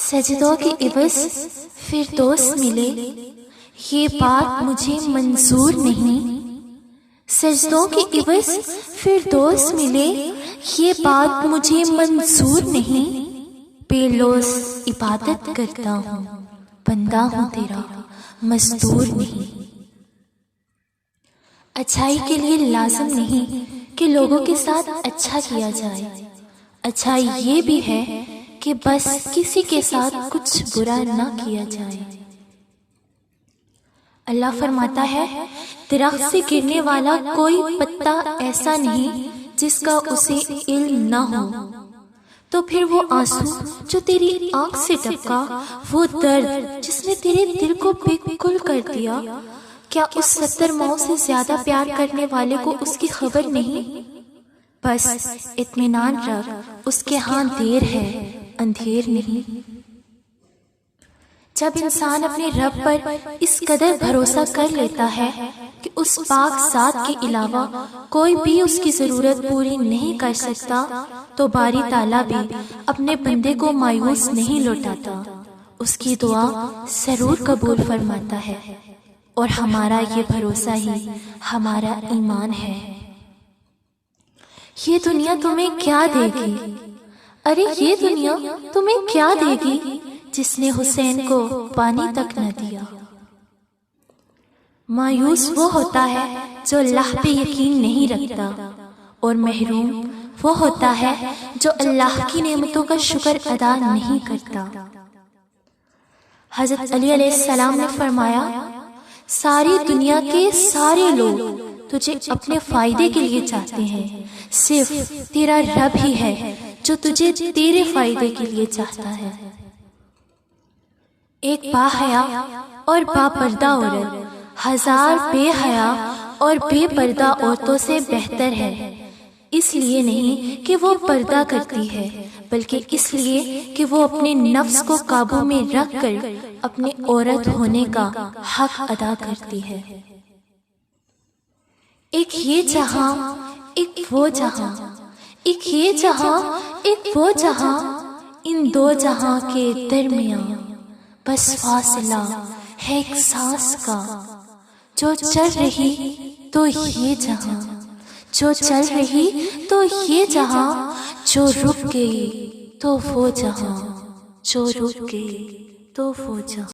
سجدوں کی عوض فردوس ملے، یہ بات مجھے منظور نہیں۔ سجدوں کی عوض فردوس ملے، یہ بات مجھے منظور نہیں۔ بے لوث عبادت کرتا ہوں، بندہ ہوں تیرا، مزدور نہیں۔ اچھائی کے لیے لازم نہیں کہ لوگوں کے ساتھ اچھا کیا جائے، اچھائی یہ بھی ہے کہ بس کسی کے ساتھ کچھ برا نہ کیا جائے۔ اللہ فرماتا ہے، درخت سے گرنے والا کوئی پتا ایسا نہیں جس کا اسے علم نہ ہو، تو پھر وہ آنسو جو تیری آنکھ سے ٹپکا، وہ درد جس نے تیرے دل کو بالکل کر دیا، کیا اس 70 ماؤں سے زیادہ پیار کرنے والے کو اس کی خبر نہیں؟ بس اطمینان رکھ، اس کے ہاں دیر ہے، اندھیر نہیں۔ جب انسان اپنے رب پر اس قدر بھروسہ کر لیتا ہے کہ اس پاک ذات کے علاوہ کوئی بھی اس کی ضرورت پوری نہیں کر سکتا، تو باری تعالیٰ بھی اپنے بندے کو مایوس نہیں لوٹاتا، اس کی دعا ضرور قبول فرماتا ہے، اور ہمارا یہ بھروسہ ہی ہمارا ایمان ہے۔ یہ دنیا تمہیں کیا دے گی؟ ارے یہ دنیا تمہیں کیا دے گی جس نے حسین کو پانی تک نہ دیا؟ مایوس وہ ہوتا ہے جو اللہ پہ یقین نہیں رکھتا، اور محروم وہ ہوتا ہے جو اللہ کی نعمتوں کا شکر ادا نہیں کرتا۔ حضرت علی علیہ السلام نے فرمایا، ساری دنیا کے سارے لوگ تجھے اپنے فائدے کے لیے چاہتے ہیں، صرف تیرا رب ہی ہے جو تجھے تیرے فائدے کے لیے چاہتا ہے۔ ایک با حیا اور با پردہ عورت 1000 بے حیا اور بے پردہ عورتوں سے بہتر ہے، اس لیے نہیں کہ وہ پردہ کرتی ہے، بلکہ اس لیے کہ وہ اپنے نفس کو قابو میں رکھ کر اپنے عورت ہونے کا حق ادا کرتی ہے۔ ایک یہ جہاں، ایک وہ جہاں، ایک یہ جہاں، ایک وہ جہاں، ان دو جہاں کے درمیان بس فاصلہ ہے ایک سانس کا۔ جو چل رہی تو یہ جہاں، جو چل رہی تو یہ جہاں، جو رک گئی تو وہ جہاں، جو رک گئی تو وہ جہاں۔